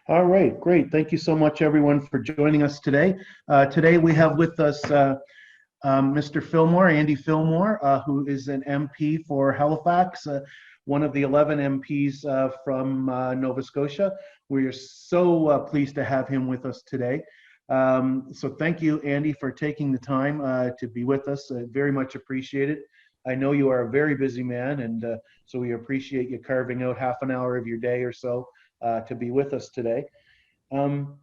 All right, great. Thank you so much, everyone, for joining us today. Today we have with us Mr. Fillmore, Andy Fillmore, who is an MP for Halifax, one of the 11 MPs from Nova Scotia. We are so pleased to have him with us today. So thank you, Andy, for taking the time to be with us. Very much appreciate it. I know you are a very busy man, and so we appreciate you carving out half an hour of your day or so to be with us today. Um,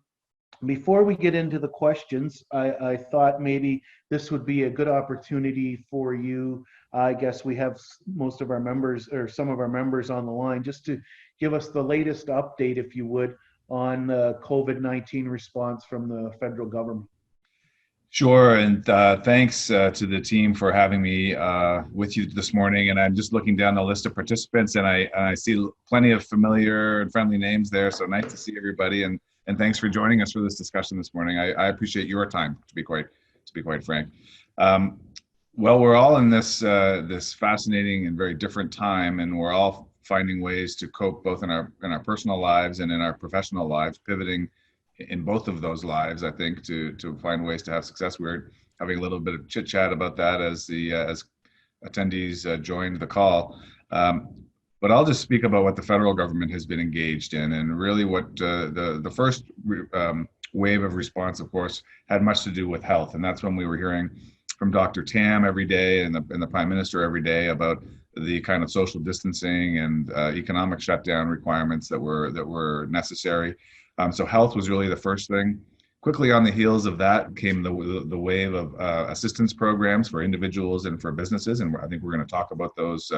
Before we get into the questions, I thought maybe this would be a good opportunity for you. I guess we have most of our members or some of our members on the line just to give us the latest update, if you would, on the COVID-19 response from the federal government. Sure, and thanks to the team for having me with you this morning. And I'm just looking down the list of participants, and I see plenty of familiar and friendly names there. So nice to see everybody, and thanks for joining us for this discussion this morning. I appreciate your time, to be quite frank. Well, we're all in this fascinating and very different time, and we're all finding ways to cope both in our personal lives and in our professional lives, pivoting in both of those lives, I think, to find ways to have success. We're having a little bit of chit chat about that as attendees joined the call. But I'll just speak about what the federal government has been engaged in, and really what the first wave of response, of course, had much to do with health, and that's when we were hearing from Dr. Tam every day and the Prime Minister every day about the kind of social distancing and economic shutdown requirements that were necessary. So health was really the first thing. Quickly on the heels of that came the wave of assistance programs for individuals and for businesses, and I think we're going to talk about those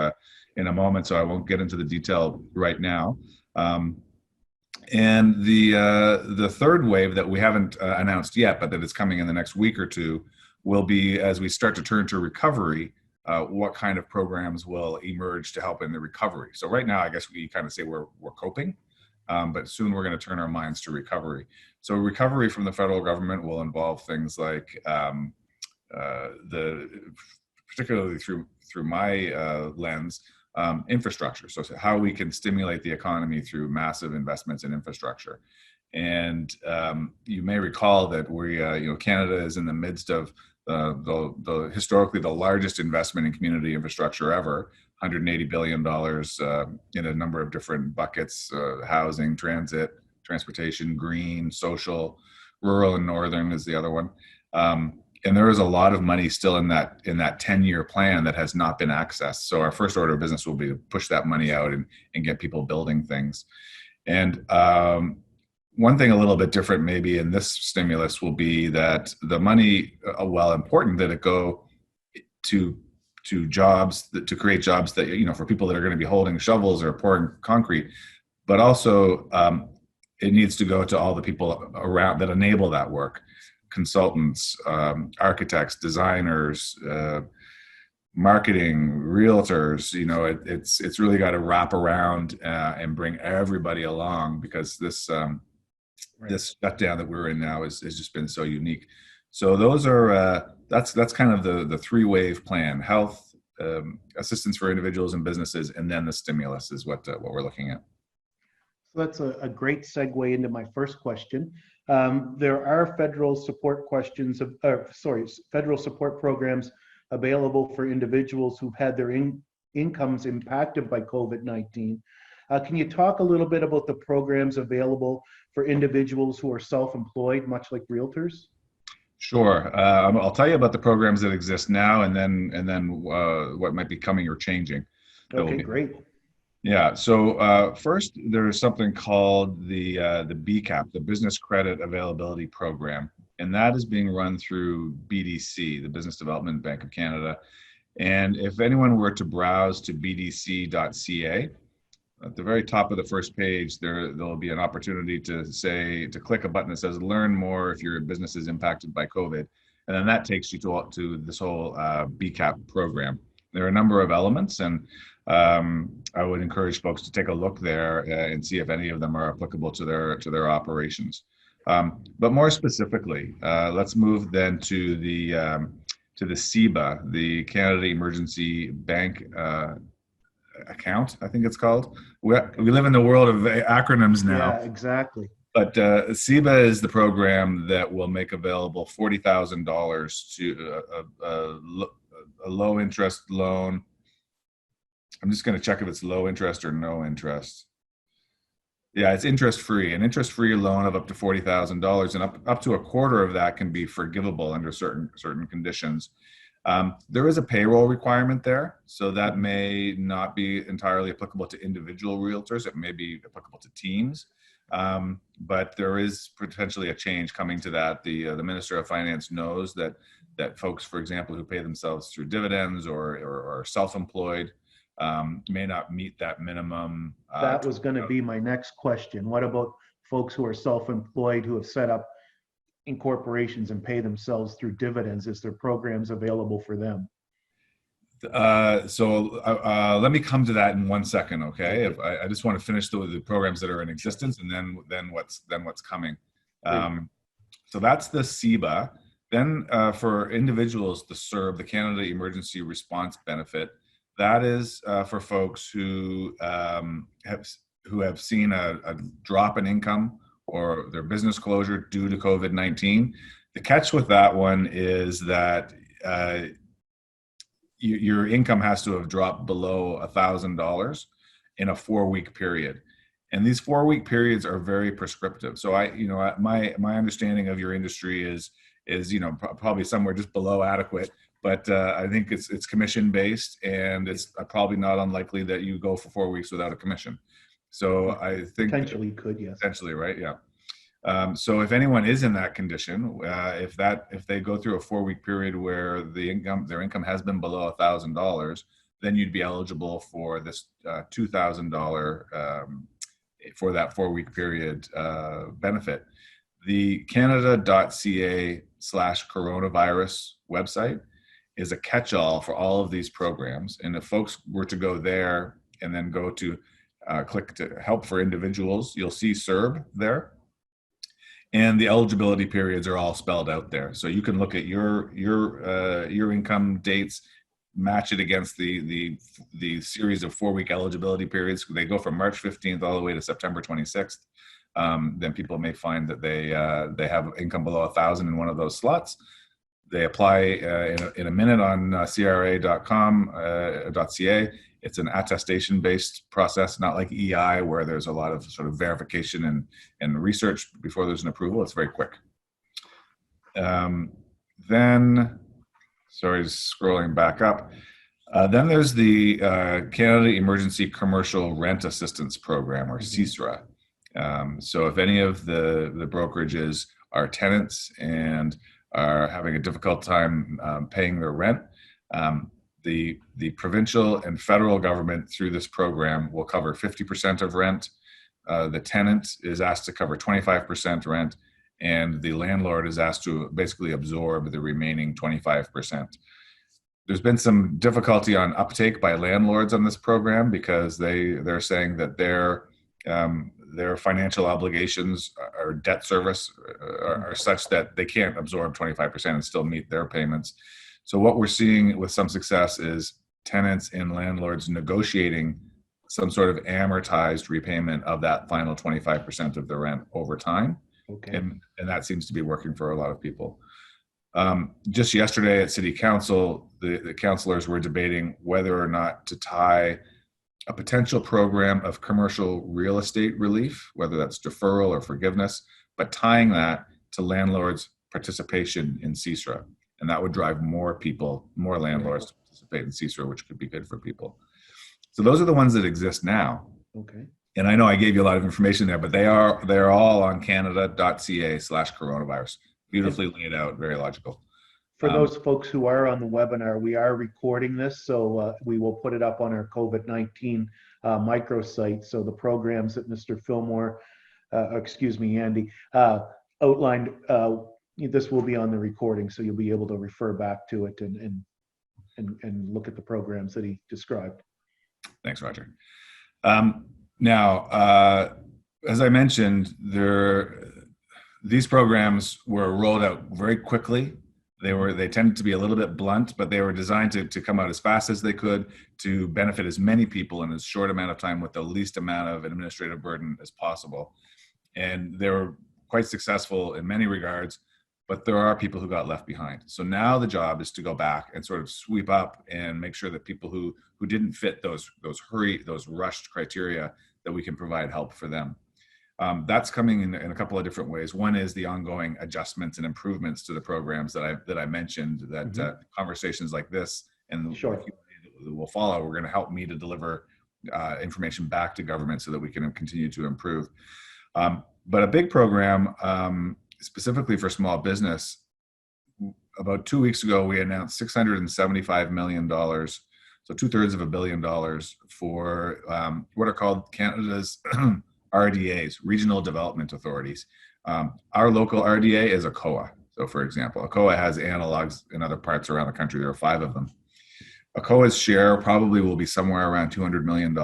in a moment, so I won't get into the detail right now. And the third wave that we haven't announced yet, but that is coming in the next week or two, will be as we start to turn to recovery, what kind of programs will emerge to help in the recovery. So right now, I guess we kind of say we're coping. But soon we're going to turn our minds to recovery. So recovery from the federal government will involve things like particularly through my lens, infrastructure. So how we can stimulate the economy through massive investments in infrastructure. And you may recall that Canada is in the midst of the historically the largest investment in community infrastructure ever. $180 billion in a number of different buckets: housing, transit, transportation, green, social, rural, and northern is the other one. And there is a lot of money still in that 10-year plan that has not been accessed. So our first order of business will be to push that money out and get people building things. And one thing a little bit different maybe in this stimulus will be that the money, while important that it go to jobs, to create jobs that, for people that are going to be holding shovels or pouring concrete, but also it needs to go to all the people around that enable that work: consultants, architects, designers, marketing, realtors. It's really got to wrap around and bring everybody along, because this shutdown that we're in now has just been so unique. So those are that's kind of the three-wave plan: health, assistance for individuals and businesses, and then the stimulus is what we're looking at. So that's a great segue into my first question. There are federal support federal support programs available for individuals who've had their incomes impacted by COVID-19. Can you talk a little bit about the programs available for individuals who are self-employed, much like realtors? Sure. I'll tell you about the programs that exist now, and then what might be coming or changing. Okay, great. Yeah. So first, there's something called the BCAP, the Business Credit Availability Program, and that is being run through BDC, the Business Development Bank of Canada. And if anyone were to browse to bdc.ca, at the very top of the first page, there'll be an opportunity to click a button that says "Learn more if your business is impacted by COVID," and then that takes you to this whole BCAP program. There are a number of elements, and I would encourage folks to take a look there and see if any of them are applicable to their operations. But more specifically, let's move then to the CEBA, the Canada Emergency Bank account, I think it's called. We live in the world of acronyms now. Yeah, exactly. But SEBA is the program that will make available $40,000 to a low interest loan. I'm just going to check if it's low interest or no interest. Yeah, it's interest-free. An interest-free loan of up to $40,000, and up to a quarter of that can be forgivable under certain conditions. There is a payroll requirement there, so that may not be entirely applicable to individual realtors. It may be applicable to teams, but there is potentially a change coming to that. The Minister of Finance knows that folks, for example, who pay themselves through dividends or are self-employed, may not meet that minimum. That was going to be my next question. What about folks who are self-employed, who have set up incorporations and pay themselves through dividends? Is there programs available for them? Let me come to that in 1 second, okay? I just want to finish the programs that are in existence, and then what's coming. So that's the SEBA. Then for individuals, the CERB, the Canada Emergency Response Benefit, that is for folks who have seen a drop in income or their business closure due to COVID-19. The catch with that one is that your income has to have dropped below $1,000 in a 4-week period. And these 4-week periods are very prescriptive. So my understanding of your industry is probably somewhere just below adequate, but I think it's commission based, and it's probably not unlikely that you go for 4 weeks without a commission. So I think potentially could, yes. Potentially, right? Yeah. So if anyone is in that condition, if they go through a 4-week period where their income has been below $1,000, then you'd be eligible for this $2,000 for that 4-week period benefit. The Canada.ca/coronavirus website is a catch-all for all of these programs. And if folks were to go there and then go to click to help for individuals, you'll see CERB there. And the eligibility periods are all spelled out there. So you can look at your income dates, match it against the series of 4-week eligibility periods. They go from March 15th all the way to September 26th. Then people may find that they have income below 1,000 in one of those slots. They apply in a minute on cra.com.ca. It's an attestation-based process, not like EI, where there's a lot of sort of verification and research before there's an approval. It's very quick. Then, sorry, scrolling back up. Then there's the Canada Emergency Commercial Rent Assistance Program, or CECRA. So if any of the brokerages are tenants and are having a difficult time paying their rent, the provincial and federal government through this program will cover 50% of rent. The tenant is asked to cover 25% rent, and the landlord is asked to basically absorb the remaining 25%. There's been some difficulty on uptake by landlords on this program because they're saying that their financial obligations or debt service are such that they can't absorb 25% and still meet their payments. So what we're seeing with some success is tenants and landlords negotiating some sort of amortized repayment of that final 25% of the rent over time. Okay. And that seems to be working for a lot of people. Just yesterday at City Council, the councillors were debating whether or not to tie a potential program of commercial real estate relief, whether that's deferral or forgiveness, but tying that to landlords' participation in CECRA. And that would drive more landlords to participate in CECRA, which could be good for people. So those are the ones that exist now. Okay. And I know I gave you a lot of information there, but they're all on Canada.ca/coronavirus. Beautifully laid out, very logical. For those folks who are on the webinar, we are recording this, so we will put it up on our COVID-19 microsite. So the programs that Mr. Fillmore, Andy, outlined, this will be on the recording, so you'll be able to refer back to it and look at the programs that he described. Thanks, Roger. Now, as I mentioned, these programs were rolled out very quickly. They tended to be a little bit blunt, but they were designed to come out as fast as they could to benefit as many people in as short amount of time with the least amount of administrative burden as possible. and they were quite successful in many regards, but there are people who got left behind. So now the job is to go back and sort of sweep up and make sure that people who didn't fit those rushed criteria, that we can provide help for them. That's coming in a couple of different ways. One is the ongoing adjustments and improvements to the programs that I mentioned, that conversations like this and Sure. that will follow, we're going to help me to deliver information back to government so that we can continue to improve. But a big program specifically for small business, about 2 weeks ago, we announced $675 million, so 2/3 of $1 billion for what are called Canada's RDAs, Regional Development Authorities. Our local RDA is a COA. So for example, a COA has analogs in other parts around the country. There are 5 of them. A COA's share probably will be somewhere around $200 million.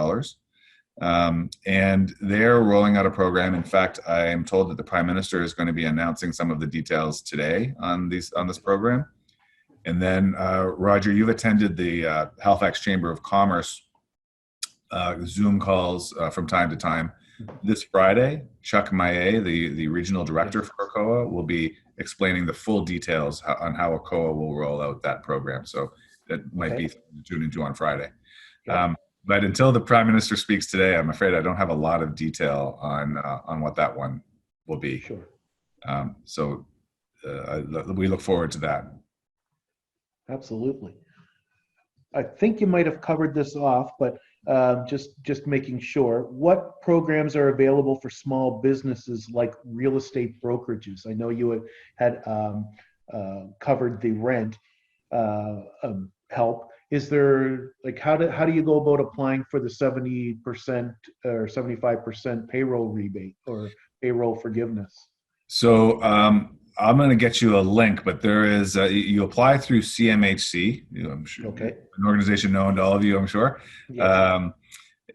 And they're rolling out a program. In fact, I am told that the Prime Minister is going to be announcing some of the details today on this program. And then, Roger, you've attended the Halifax Chamber of Commerce Zoom calls from time to time. This Friday, Chuck Maillet, the regional director for COA, will be explaining the full details on how a COA will roll out that program. So that might be something to tune into on Friday. But until the Prime Minister speaks today, I'm afraid I don't have a lot of detail on what that one will be. Sure. So we look forward to that. Absolutely. I think you might have covered this off, but just making sure, what programs are available for small businesses like real estate brokerages? I know you had covered the rent help. Is there, like, how do you go about applying for the 70% or 75% payroll rebate or payroll forgiveness? So I'm going to get you a link, but there is you apply through CMHC. I'm sure, an organization known to all of you, I'm sure. Yes.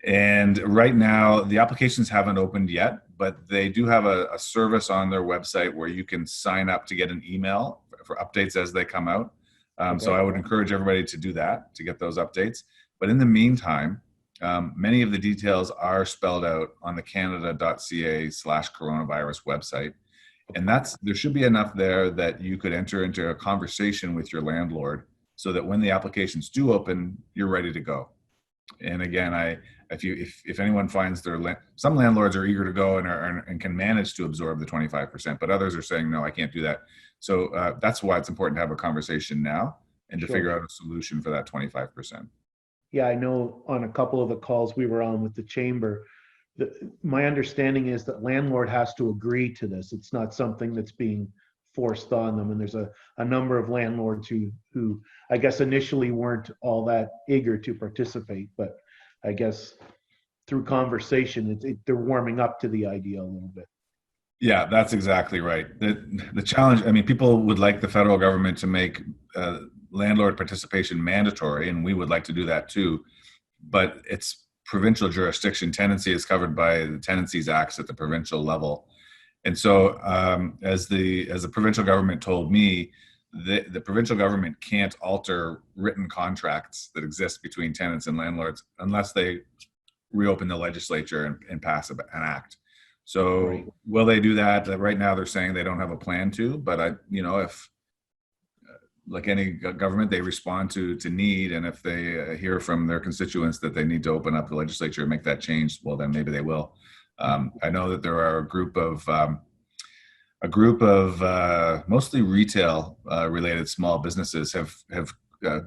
And right now, the applications haven't opened yet, but they do have a service on their website where you can sign up to get an email for updates as they come out. So I would encourage everybody to do that, to get those updates. But in the meantime, many of the details are spelled out on the canada.ca/coronavirus website. And there should be enough there that you could enter into a conversation with your landlord so that when the applications do open, you're ready to go. And again, if anyone finds some landlords are eager to go and can manage to absorb the 25%, but others are saying, no, I can't do that. So that's why it's important to have a conversation now and to figure out a solution for that 25%. Yeah, I know on a couple of the calls we were on with the chamber, my understanding is that landlord has to agree to this. It's not something that's being forced on them. And there's a number of landlords who I guess initially weren't all that eager to participate, but I guess through conversation, they're warming up to the idea a little bit. Yeah, that's exactly right. The challenge, I mean, people would like the federal government to make landlord participation mandatory, and we would like to do that too, but it's provincial jurisdiction. Tenancy is covered by the Tenancies Acts at the provincial level. And so as the provincial government told me, the provincial government can't alter written contracts that exist between tenants and landlords unless they reopen the legislature and pass an act. So will they do that? Right now they're saying they don't have a plan to, but if like any government, they respond to need, and if they hear from their constituents that they need to open up the legislature and make that change, well, then maybe they will. I know that there are a group of mostly retail related small businesses have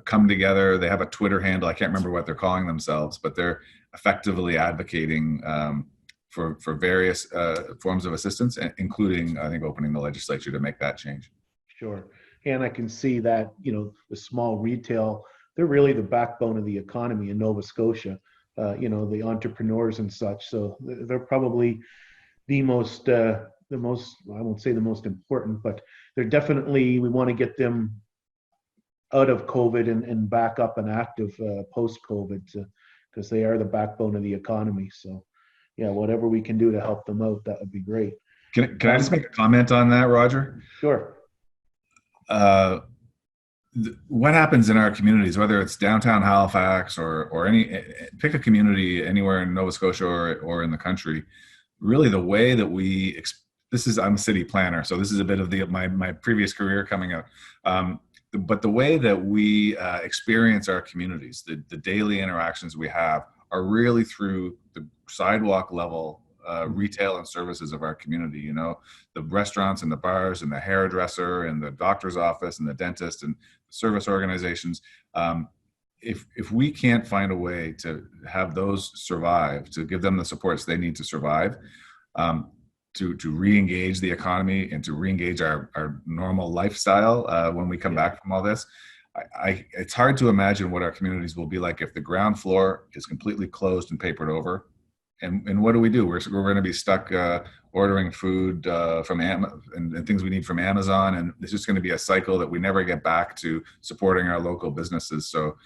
come together. They have a Twitter handle. I can't remember what they're calling themselves, but they're effectively advocating for various forms of assistance, including, I think, opening the legislature to make that change. Sure. And I can see that, the small retail, they're really the backbone of the economy in Nova Scotia, the entrepreneurs and such. So they're probably the most, I won't say the most important, but they're definitely, we want to get them out of COVID and back up and active post-COVID because they are the backbone of the economy. So yeah, whatever we can do to help them out, that would be great. Can I just make a comment on that, Roger? Sure. What happens in our communities, whether it's downtown Halifax or pick a community anywhere in Nova Scotia or in the country, really the way that I'm a city planner, so this is a bit of my previous career coming out. But the way that we experience our communities, the daily interactions we have, are really through the sidewalk level retail and services of our community. You know, the restaurants and the bars and the hairdresser and the doctor's office and the dentist and service organizations. If we can't find a way to have those survive, to give them the supports they need to survive, to re-engage the economy and to re-engage our normal lifestyle when we come back from all this, it's hard to imagine what our communities will be like if the ground floor is completely closed and papered over. And what do? We're going to be stuck ordering food from and things we need from Amazon, and it's just going to be a cycle that we never get back to supporting our local businesses. So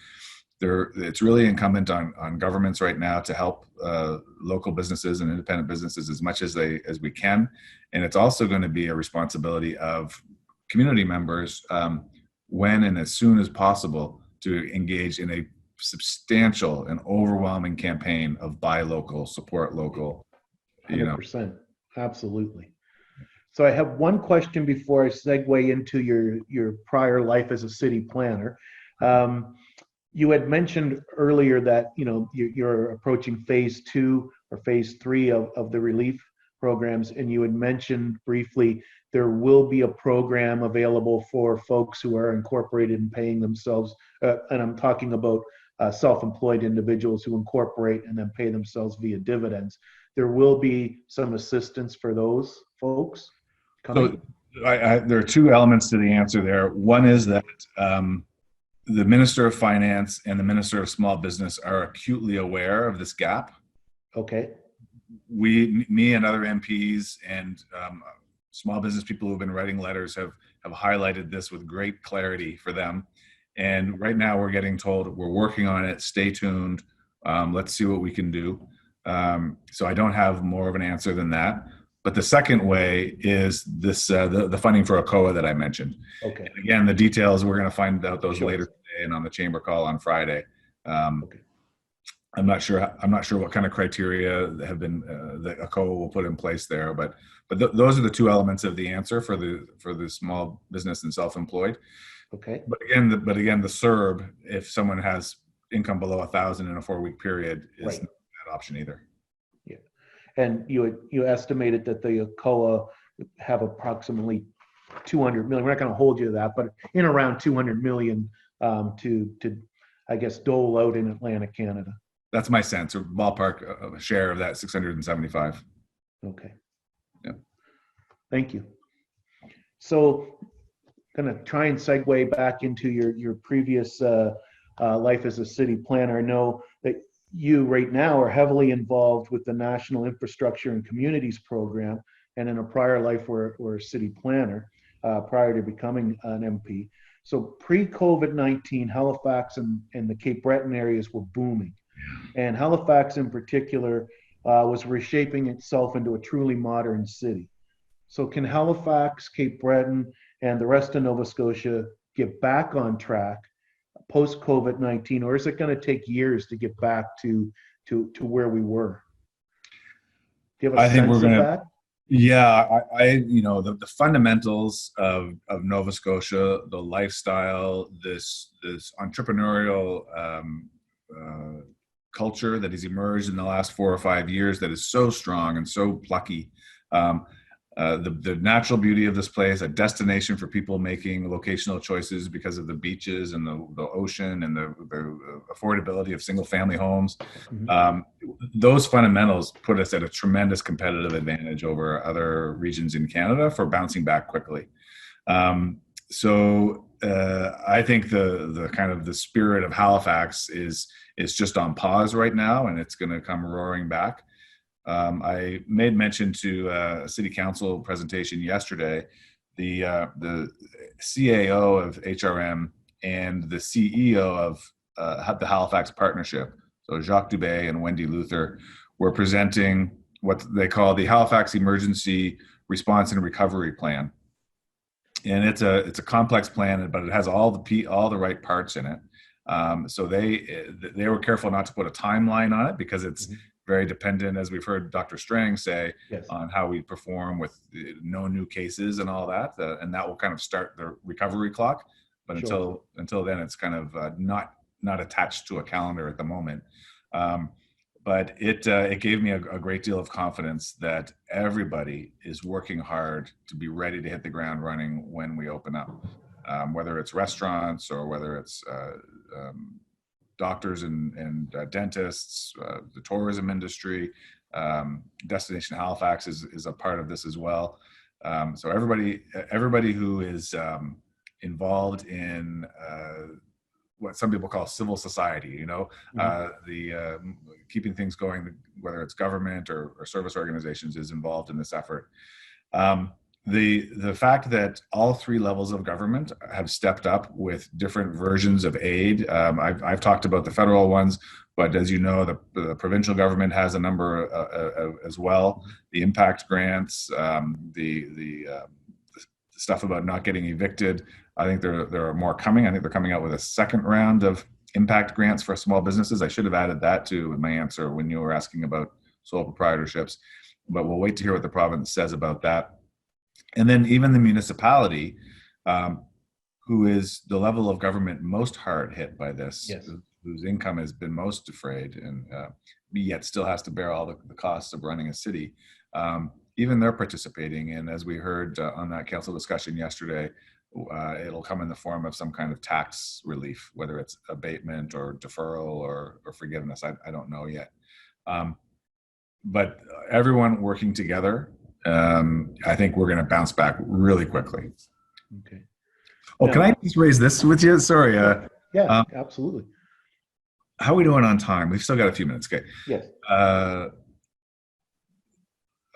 it's really incumbent on governments right now to help local businesses and independent businesses as much as we can, and it's also going to be a responsibility of community members when and as soon as possible to engage in a substantial and overwhelming campaign of buy local, support local. 100%. Absolutely. So I have one question before I segue into your prior life as a city planner. You had mentioned earlier that you're approaching phase 2 or phase 3 of the relief programs, and you had mentioned briefly there will be a program available for folks who are incorporated and paying themselves, and I'm talking about self-employed individuals who incorporate and then pay themselves via dividends. There will be some assistance for those folks coming. So there are two elements to the answer there. One is that the Minister of Finance and the Minister of Small Business are acutely aware of this gap. Okay. Me and other MPs and small business people who've been writing letters have highlighted this with great clarity for them. And right now we're getting told we're working on it. Stay tuned. Let's see what we can do. So I don't have more of an answer than that. But the second way is this the funding for ACOA that I mentioned. Okay. And again, the details, we're going to find out those later today and on the chamber call on Friday. Okay. I'm not sure what kind of criteria have been that ACOA will put in place there, but those are the two elements of the answer for the small business and self-employed. Okay. But again, the CERB, if someone has income below 1,000 in a 4-week period, is not that option either. Yeah, and you estimated that the ACOA have approximately 200 million. We're not going to hold you to that, but in around 200 million to I guess dole out in Atlantic Canada. That's my sense, or ballpark share of that 675. Okay. Yeah. Thank you. So, going to try and segue back into your previous life as a city planner. I know that you right now are heavily involved with the National Infrastructure and Communities Program, and in a prior life were a city planner prior to becoming an MP. So pre-COVID-19, Halifax and the Cape Breton areas were booming. And Halifax in particular was reshaping itself into a truly modern city. So can Halifax, Cape Breton, and the rest of Nova Scotia get back on track post-COVID-19, or is it going to take years to get back to where we were? Do you have a sense of that? Yeah, the fundamentals of Nova Scotia, the lifestyle, this entrepreneurial culture that has emerged in the last 4 or 5 years that is so strong and so plucky. The natural beauty of this place, a destination for people making locational choices because of the beaches and the ocean and the affordability of single family homes. Mm-hmm. Those fundamentals put us at a tremendous competitive advantage over other regions in Canada for bouncing back quickly. So I think the kind of the spirit of Halifax is just on pause right now, and it's going to come roaring back. I made mention to a city council presentation yesterday. The CAO of HRM and the CEO of the Halifax Partnership, so Jacques Dubé and Wendy Luther, were presenting what they call the Halifax Emergency Response and Recovery Plan. And it's a complex plan, but it has all the right parts in it. So they were careful not to put a timeline on it because it's very dependent, as we've heard Dr. Strang say, Yes. on how we perform with no new cases and all that, and that will kind of start the recovery clock. But Sure. until then, it's kind of not attached to a calendar at the moment. But it gave me a great deal of confidence that everybody is working hard to be ready to hit the ground running when we open up, whether it's restaurants or whether it's doctors and dentists, the tourism industry. Destination Halifax is a part of this as well. So everybody who is involved in what some people call civil society, the keeping things going, whether it's government or service organizations, is involved in this effort. The fact that all three levels of government have stepped up with different versions of aid. I've talked about the federal ones, but as you know, the provincial government has a number as well. The impact grants, the stuff about not getting evicted. I think there are more coming. I think they're coming out with a second round of impact grants for small businesses. I should have added that too in my answer when you were asking about sole proprietorships, but we'll wait to hear what the province says about that. And then even the municipality, who is the level of government most hard hit by this, Yes. whose income has been most defrayed, and yet still has to bear all the costs of running a city. Even they're participating, and as we heard on that council discussion yesterday, it'll come in the form of some kind of tax relief, whether it's abatement or deferral or forgiveness. I don't know yet. But everyone working together, I think we're going to bounce back really quickly. Okay. Oh, can I just raise this with you? Sorry. Yeah, absolutely. How are we doing on time? We've still got a few minutes. Okay. Yes.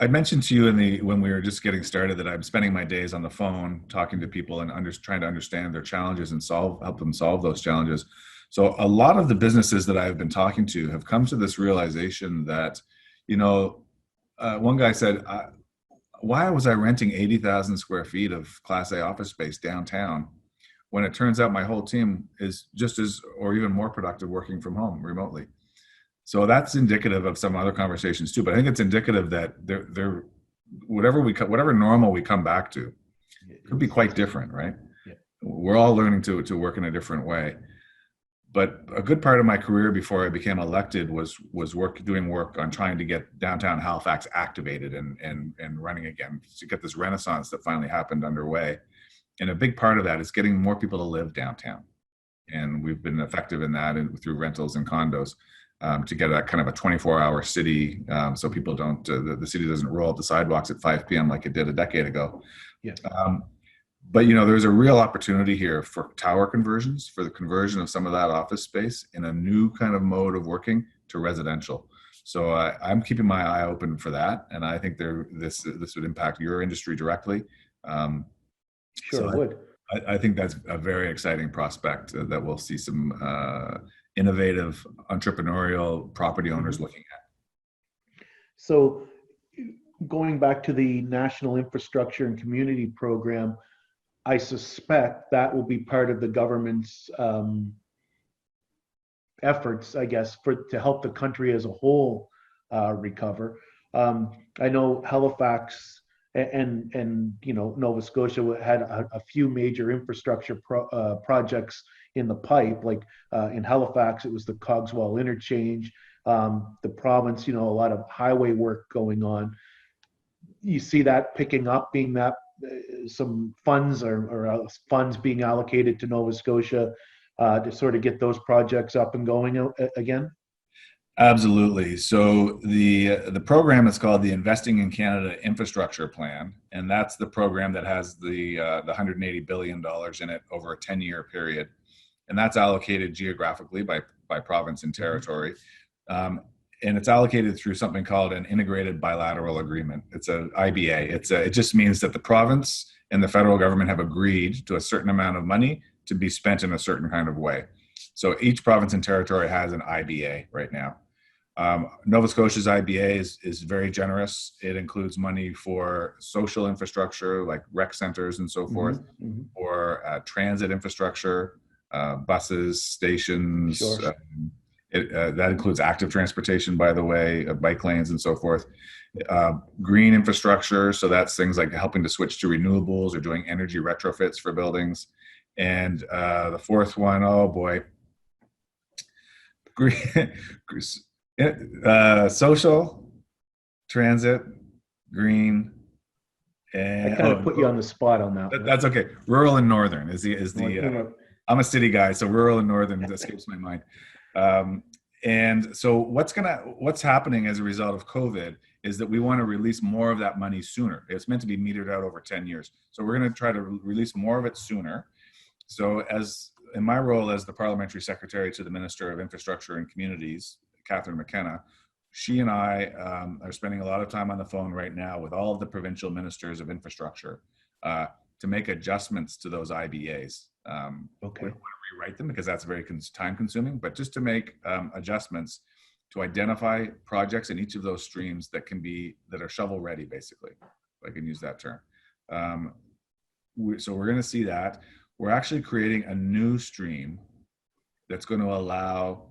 I mentioned to you when we were just getting started that I'm spending my days on the phone talking to people and trying to understand their challenges and help them solve those challenges. So a lot of the businesses that I've been talking to have come to this realization that, one guy said, why was I renting 80,000 square feet of Class A office space downtown when it turns out my whole team is just as or even more productive working from home remotely? So that's indicative of some other conversations too. But I think it's indicative that whatever normal we come back to could be quite different, right? Yeah. We're all learning to work in a different way. But a good part of my career before I became elected was doing work on trying to get downtown Halifax activated and running again, to get this renaissance that finally happened underway. And a big part of that is getting more people to live downtown. And we've been effective in that through rentals and condos to get a kind of a 24-hour city, so people don't, the city doesn't roll up the sidewalks at 5 p.m. like it did a decade ago. Yeah. But there's a real opportunity here for tower conversions, for the conversion of some of that office space in a new kind of mode of working to residential. So I'm keeping my eye open for that, and I think this would impact your industry directly. Sure, it would. I think that's a very exciting prospect that we'll see some innovative entrepreneurial property owners looking at. So going back to the National Infrastructure and Community Program, I suspect that will be part of the government's efforts, I guess, to help the country as a whole recover. I know Halifax and Nova Scotia had a few major infrastructure projects in the pipe. Like in Halifax, it was the Cogswell interchange. The province, a lot of highway work going on. You see that picking up, being that some funds or funds being allocated to Nova Scotia to sort of get those projects up and going again? Absolutely. So the program is called the Investing in Canada Infrastructure Plan, and that's the program that has the $180 billion in it over a 10-year period, and that's allocated geographically by province and territory, and it's allocated through something called an integrated bilateral agreement. It's an IBA. It just means that the province and the federal government have agreed to a certain amount of money to be spent in a certain kind of way. So each province and territory has an IBA right now. Nova Scotia's IBA is very generous. It includes money for social infrastructure like rec centers and so forth, or transit infrastructure, buses, stations. Sure. That includes active transportation, by the way, bike lanes and so forth. Green infrastructure, so that's things like helping to switch to renewables or doing energy retrofits for buildings. And the fourth one, oh boy, green, social, transit, green, I and kind of put you on the spot on that one. that's okay. Rural and northern is the. I'm a city guy, so rural and northern escapes my mind. And so what's happening as a result of COVID is that we want to release more of that money sooner. It's meant to be metered out over 10 years. So we're going to try to release more of it sooner. So as in my role as the Parliamentary Secretary to the Minister of Infrastructure and Communities, Catherine McKenna, she and I are spending a lot of time on the phone right now with all of the provincial ministers of infrastructure to make adjustments to those IBAs. Okay. We don't want to rewrite them because that's very time consuming, but just to make adjustments to identify projects in each of those streams that are shovel ready, basically, if I can use that term. So we're going to see that. We're actually creating a new stream that's going to allow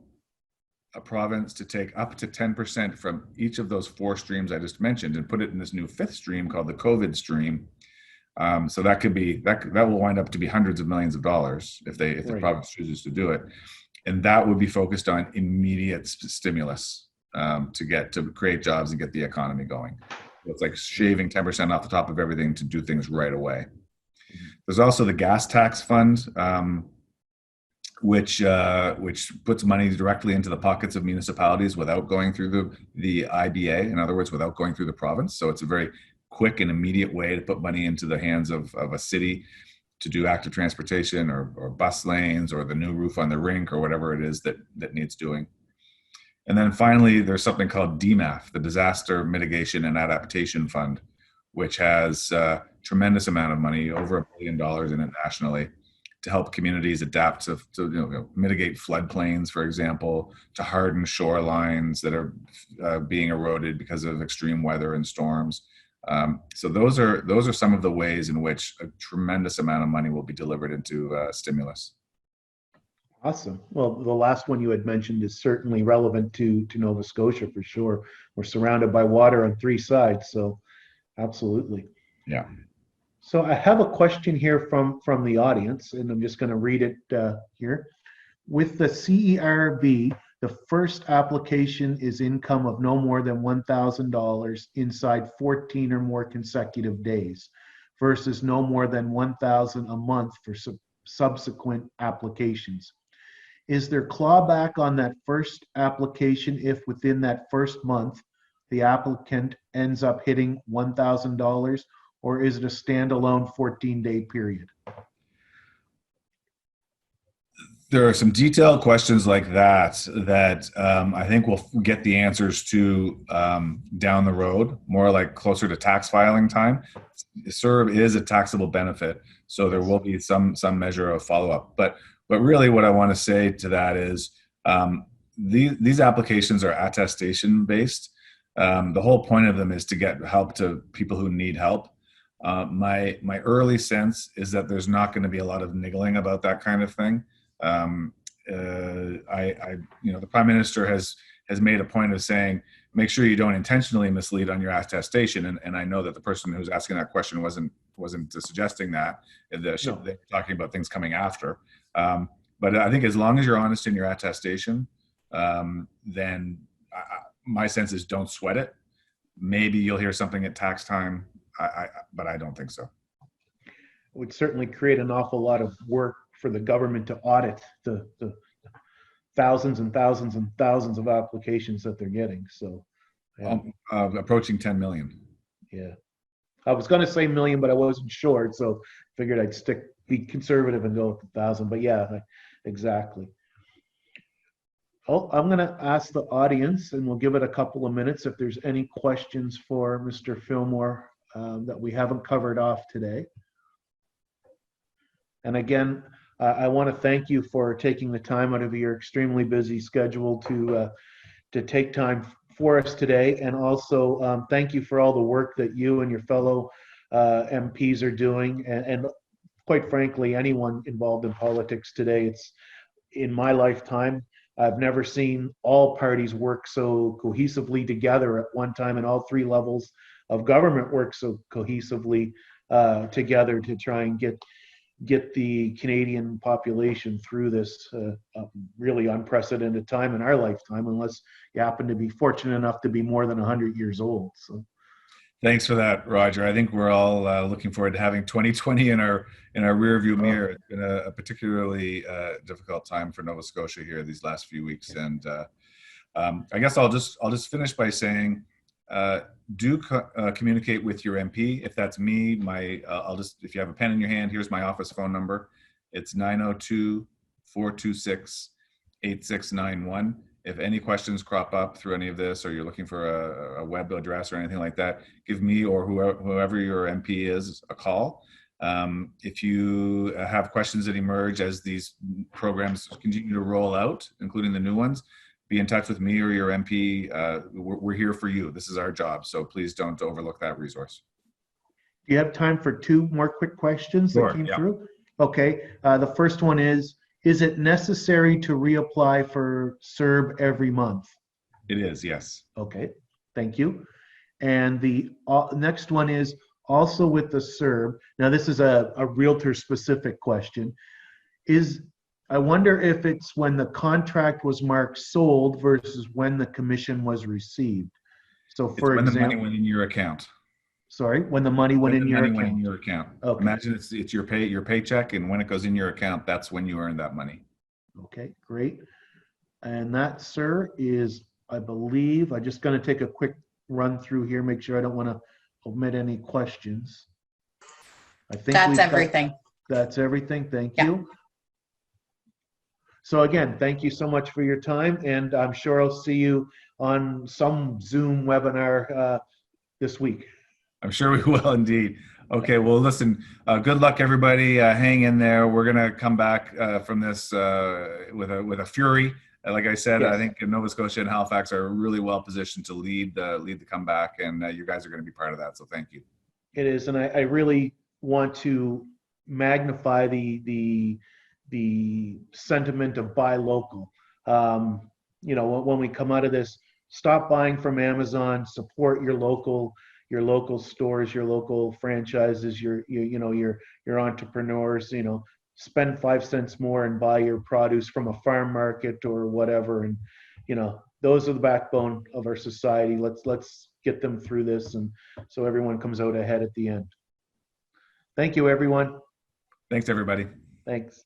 a province to take up to 10% from each of those 4 streams I just mentioned and put it in this new 5th stream called the COVID stream. So that will wind up to be hundreds of millions of dollars if the province chooses to do it, and that would be focused on immediate stimulus to create jobs and get the economy going. It's like shaving 10% off the top of everything to do things right away. There's also the gas tax fund, which puts money directly into the pockets of municipalities without going through the IBA. In other words, without going through the province. So it's a very quick and immediate way to put money into the hands of a city to do active transportation or bus lanes or the new roof on the rink or whatever it is that needs doing. And then finally, there's something called DMAF, the Disaster Mitigation and Adaptation Fund, which has a tremendous amount of money, over $1 billion in it nationally, to help communities adapt to mitigate floodplains, for example, to harden shorelines that are being eroded because of extreme weather and storms. So those are some of the ways in which a tremendous amount of money will be delivered into stimulus. Awesome. Well, the last one you had mentioned is certainly relevant to Nova Scotia for sure. We're surrounded by water on 3 sides, so absolutely. Yeah. So I have a question here from the audience, and I'm just going to read it here. With the CERB, the first application is income of no more than $1,000 inside 14 or more consecutive days versus no more than $1,000 a month for subsequent applications. Is there clawback on that first application if within that first month the applicant ends up hitting $1,000, or is it a standalone 14-day period? There are some detailed questions like that I think we'll get the answers to down the road, more like closer to tax filing time. CERB is a taxable benefit, so there will be some measure of follow-up. But really what I want to say to that is these applications are attestation based. The whole point of them is to get help to people who need help. My early sense is that there's not going to be a lot of niggling about that kind of thing. The Prime Minister has made a point of saying, make sure you don't intentionally mislead on your attestation. And I know that the person who's asking that question wasn't suggesting that. They're talking about things coming after. But I think as long as you're honest in your attestation, then my sense is don't sweat it. Maybe you'll hear something at tax time, but I don't think so. It would certainly create an awful lot of work for the government to audit the thousands and thousands and thousands of applications that they're getting. So, yeah. Approaching 10 million. Yeah, I was going to say million, but I wasn't sure, so figured I'd be conservative and go with 1,000. But yeah, exactly. Oh, I'm going to ask the audience, and we'll give it a couple of minutes if there's any questions for Mr. Fillmore that we haven't covered off today. And again, I want to thank you for taking the time out of your extremely busy schedule to take time for us today. And also thank you for all the work that you and your fellow MPs are doing. And quite frankly, anyone involved in politics today, it's in my lifetime, I've never seen all parties work so cohesively together at one time, and all three levels of government work so cohesively together to try and get the Canadian population through this really unprecedented time in our lifetime, unless you happen to be fortunate enough to be more than 100 years old. So. Thanks for that, Roger. I think we're all looking forward to having 2020 in our rearview mirror. It's been a particularly difficult time for Nova Scotia here these last few weeks, and I guess I'll just finish by saying, do communicate with your MP. If that's me, if you have a pen in your hand, here's my office phone number. It's 902-426-8691. If any questions crop up through any of this, or you're looking for a web address or anything like that, give me or whoever your MP is a call. If you have questions that emerge as these programs continue to roll out, including the new ones, be in touch with me or your MP. We're here for you. This is our job, so please don't overlook that resource. Do you have time for two more quick questions that came through? Okay. The first one is it necessary to reapply for CERB every month? It is, yes. Okay, thank you. And the next one is also with the CERB. Now, this is a realtor-specific question. I wonder if it's when the contract was marked sold versus when the commission was received. So, for example, when the money went in your account. Sorry, when the money went in your account. Okay. Imagine it's your paycheck, and when it goes in your account, that's when you earn that money. Okay, great. And that, sir, is, I believe, I'm just going to take a quick run through here, make sure I don't want to omit any questions. I think that's everything. That's everything. Thank you. So again, thank you so much for your time, and I'm sure I'll see you on some Zoom webinar this week. I'm sure we will indeed. Okay, well, listen, good luck, everybody. Hang in there. We're going to come back from this with a fury. Like I said, yes. I think Nova Scotia and Halifax are really well positioned to lead the comeback, and you guys are going to be part of that, so thank you. It is, and I really want to magnify the sentiment of buy local. You know, when we come out of this, stop buying from Amazon, support your local stores, your local franchises, your entrepreneurs. You know, spend 5 cents more and buy your produce from a farm market or whatever. And you know, those are the backbone of our society. Let's get them through this, and so everyone comes out ahead at the end. Thank you, everyone. Thanks, everybody. Thanks.